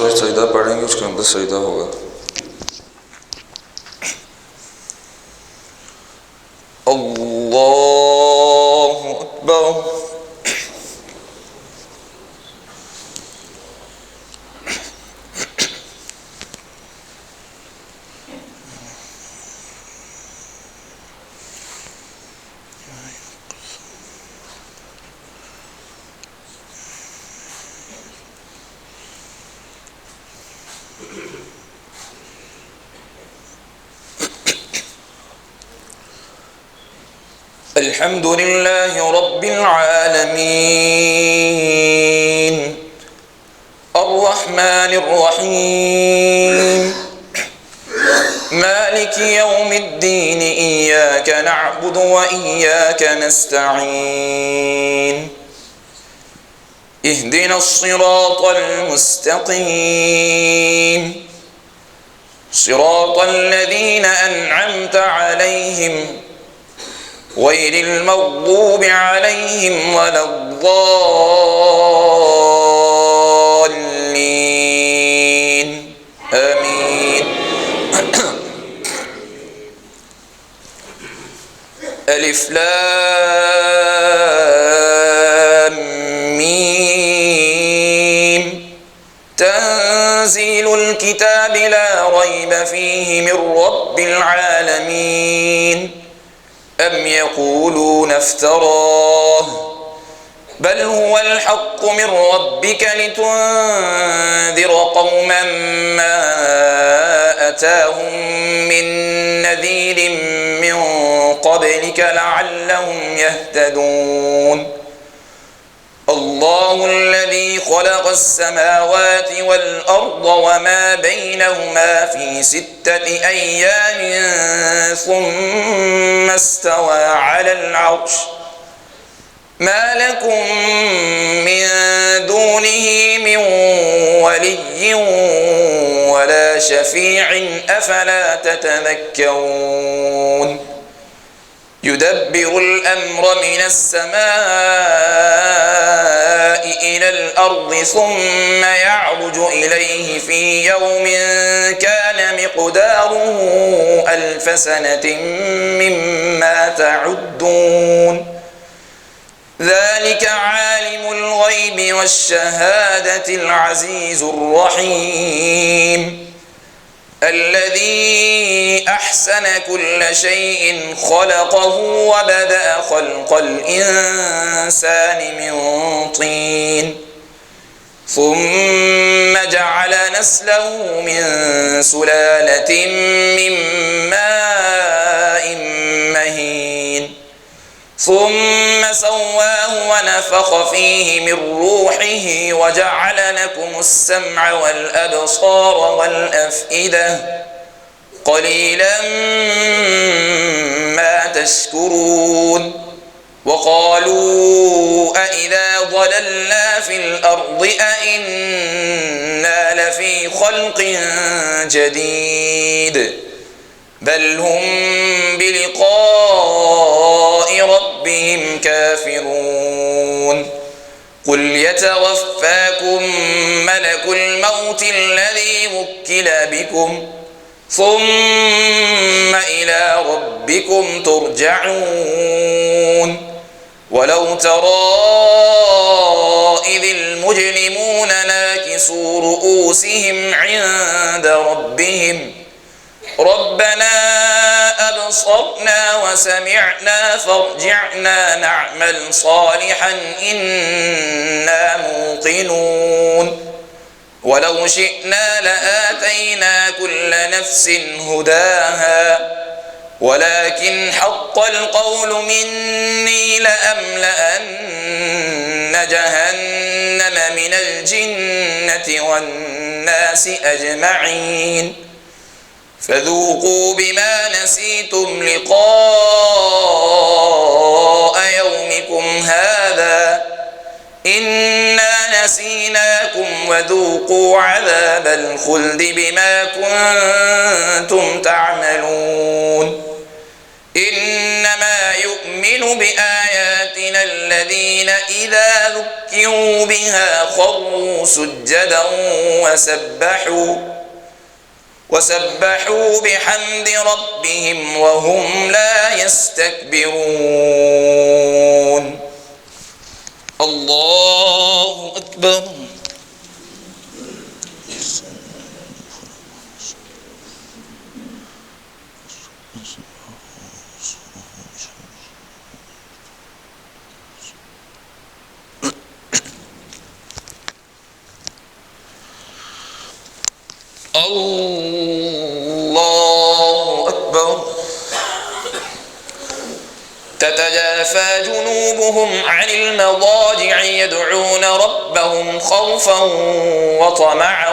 सूरज सजदा पढ़ेंगे, उसके अंदर सजदा होगा। अल्लाहु अकबर। अल्हम्दुलिल्लाहि रब्बिल आलमीन अर्रहमानिर रहीम मालिकि यौमिद्दीन इय्याका नअबुदु व इय्याका नस्तईन इहदिनस सिरातल मुस्तकीम सिरातल लज़ीना अन्अमता अलैहिम गैरिल मग़दूबि अलैहिम वलद्दाल्लीन आमीन। अलिफ लाम मीम तंज़ीलुल किताबि ला रैब फ़ीहि मिर रब्बिल आलमीन أم يقولون افتراه بل هو الحق من ربك لتنذر قوما ما أتاهم من نذير من قبلك لعلهم يهتدون الله الذي خلق السماوات والأرض وما بينهما في 6 أيام ثم استوى على العرش ما لكم من دونه من ولي ولا شفيع أفلا تتذكرون يدبر الأمر من السماء إلى الأرض ثم يعرج إليه في يوم كان مقداره 1000 سنة مما تعدون ذلك عالم الغيب والشهادة العزيز الرحيم الذي أحسن كل شيء خلقه وبدأ خلق الإنسان من طين ثم جعل نسله من سلالة من ماء مهين ثم سواه ونفخ فيه من روحه وجعل لكم السمع والأبصار والأفئدة قليلا ما تشكرون وقالوا أإذا ضللنا في الأرض أإنا لفي خلق جديد بل هم بلقاء ربهم كافرون قل يتوفاكم ملك الموت الذي وكل بكم ثم إلى ربكم ترجعون ولو ترى إذ المجرمون ناكسوا رؤوسهم عند ربهم ربنا أبصرنا وسمعنا فارجعنا نعمل صالحا إنا موقنون ولو شئنا لآتينا كل نفس هداها ولكن حق القول مني لأملأن جهنم من الجنة والناس أجمعين فذوقوا بما نسيتم لقاء يومكم هذا إنا نسيناكم وذوقوا عذاب الخلد بما كنتم تعملون إنما يؤمن يؤمن بآياتنا الذين إذا ذكروا بها خروا سجدا وسبحوا بحمد ربهم وهم لا يستكبرون. الله أكبر. الله أكبر. تتجافى جنوبهم عن المضاجع يدعون ربهم خوفا وطمعا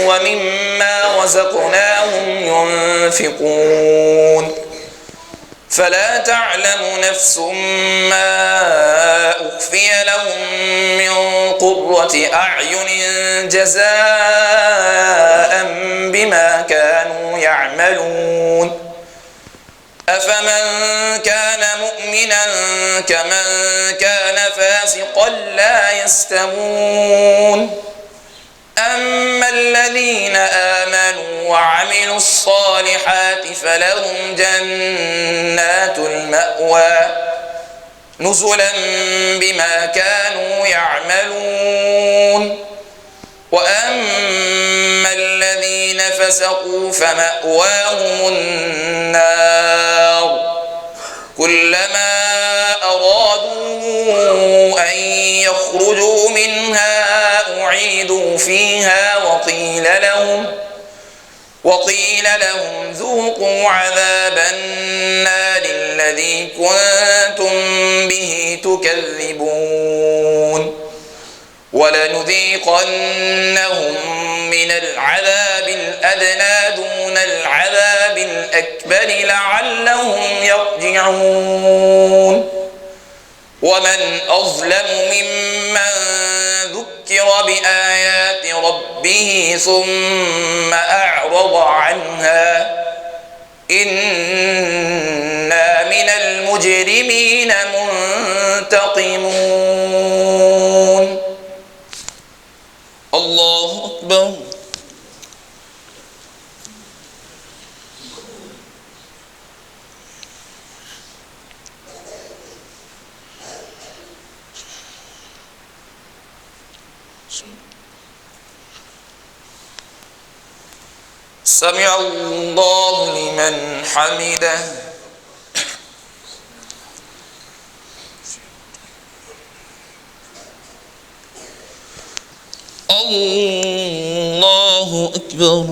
ومما رزقناهم ينفقون. فلا تعلم نفس ما أخفي لهم من قرة أعين جزاء بما كانوا يعملون. أفمن كان مؤمنا كمن كان فاسقا لا يستوون. أما الذين آمنوا وعملوا الصالحات فلهم جنات المأوى نزلا بما كانوا يعملون. وأما الذين فسقوا فمأواهم النار كلما أرادوا أن يخرجوا منها أعيدوا فيها وقيل لهم ذوقوا عذاب النار الذي كنتم به تكذبون. ولنذيقنهم من العذاب الأدنى دون العذاب الأكبر لعلهم يرجعون. ومن أظلم ممن ذكر بآيات ربه ثم أعرض عنها إنا من المجرمين منتقمون. الله أكبر. سمع الله لمن حمده. الله أكبر.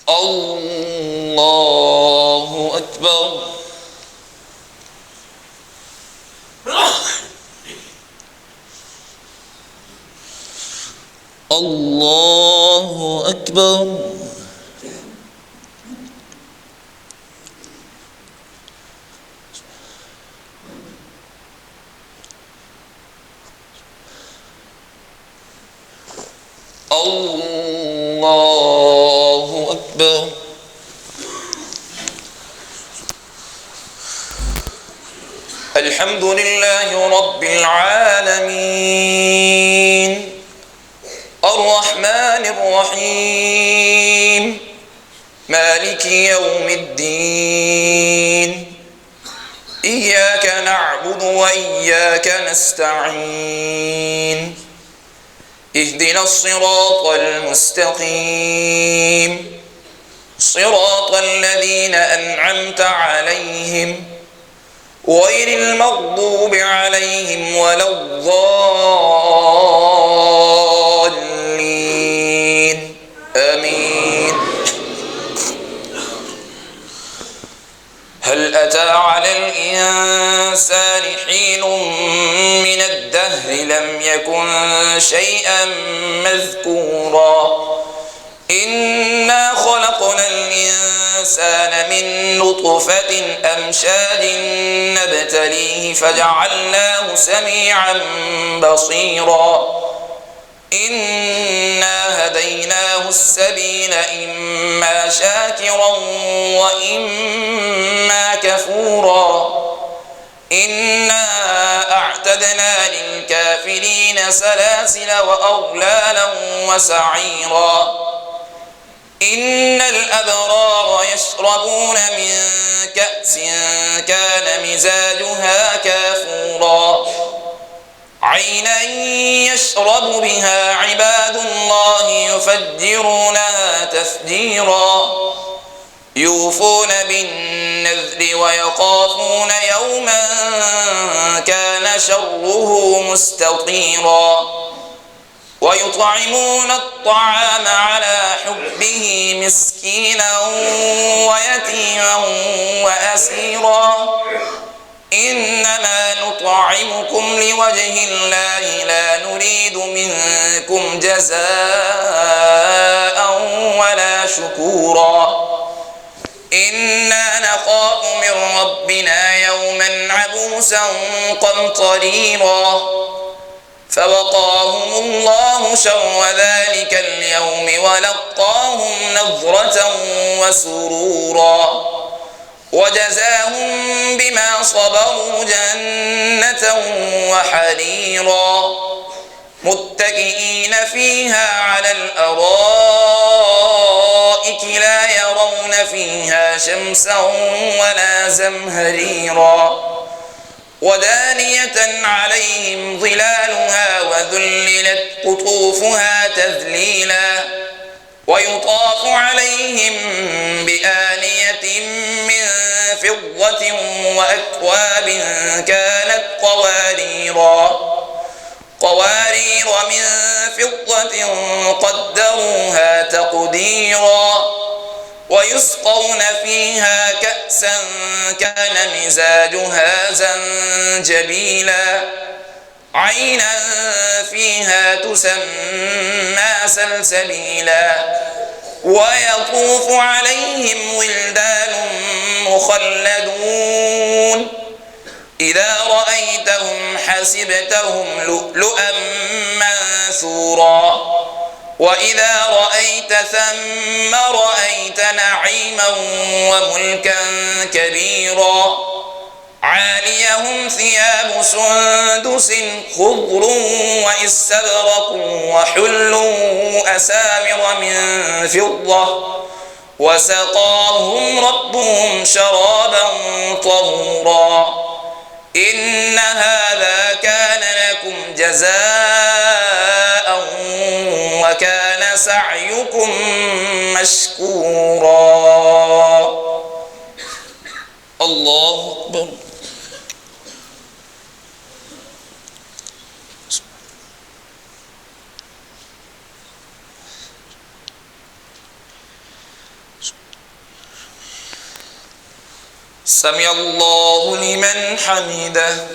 الله أكبر. الله أكبر. الله أكبر. الحمد لله رب العالمين الرحمن الرحيم مالك يوم الدين إياك نعبد وإياك نستعين اهدنا الصراط المستقيم صراط الذين أنعمت عليهم غير المغضوب عليهم ولا الضالين آمين. هل أتى على الإنسان حين من الدهر لم يكن شيئا مذكورا إنا خلقنا الإنسان الإنسان من نطفة أمشاج نبتليه فجعلناه سميعا بصيرا إنا هديناه السبيل إما شاكرا وإما كفورا إنا أعتدنا للكافرين سلاسل وأغلالا وسعيرا إن الأبرار يشربون من كأس كان مزاجها كافورا عينا يشرب بها عباد الله يفجرونها تفجيرا يوفون بالنذر ويخافون يوما كان شره مستطيرا ويطعمون الطعام على حبه مسكينا ويتيما وأسيرا إنما نطعمكم لوجه الله لا نريد منكم جزاء ولا شكورا إنا نخاف من ربنا يوما عبوسا قمطريرا فوقاهم الله شر ذلك اليوم ولقاهم نضرة وسرورا وجزاهم بما صبروا جنة وحريرا متكئين فيها على الأرائك لا يرون فيها شمسا ولا زمهريرا ودانية عليهم ظلالها وذللت قطوفها تذليلا ويطاف عليهم بآنية من فضة وأكواب كانت قوارير من فضة قدروها تقديرا ويسقون فيها كأسا كان مزاجها زنجبيلا عينا فيها تسمى سلسبيلا ويطوف عليهم ولدان مخلدون إذا رأيتهم حسبتهم لؤلؤا منثورا وإذا رأيت ثم رأيت نعيما وملكا كبيرا عاليهم ثياب سندس خضر واستبرق وحلوا أسامر من فضة وسقاهم ربهم شرابا طهورا إن هذا كان لكم جزاء وكان سعيكم مشكورا. الله أكبر. سمع الله لمن حمده.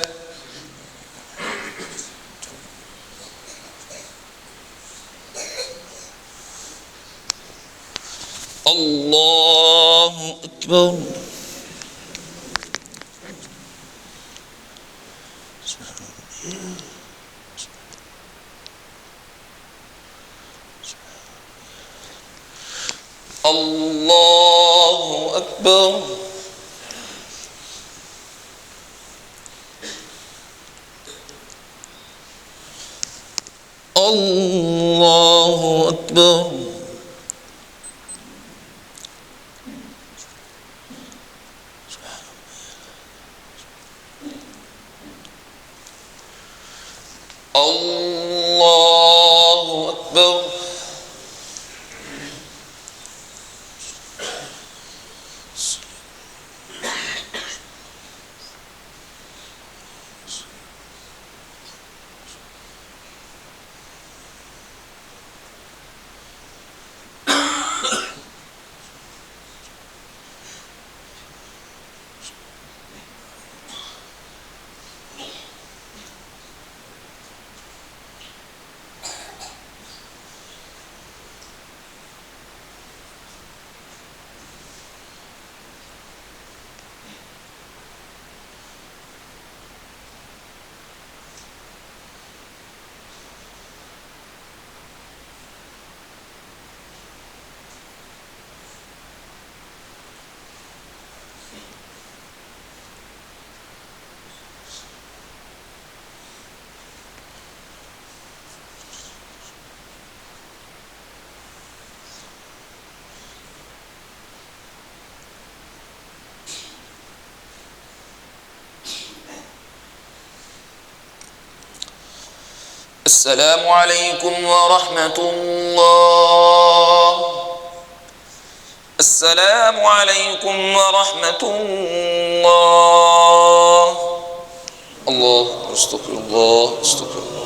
الله أكبر. الله أكبر. الله أكبر. الله أكبر. السلام عليكم ورحمة الله. السلام عليكم ورحمة الله. الله، استغفر الله، استغفر الله.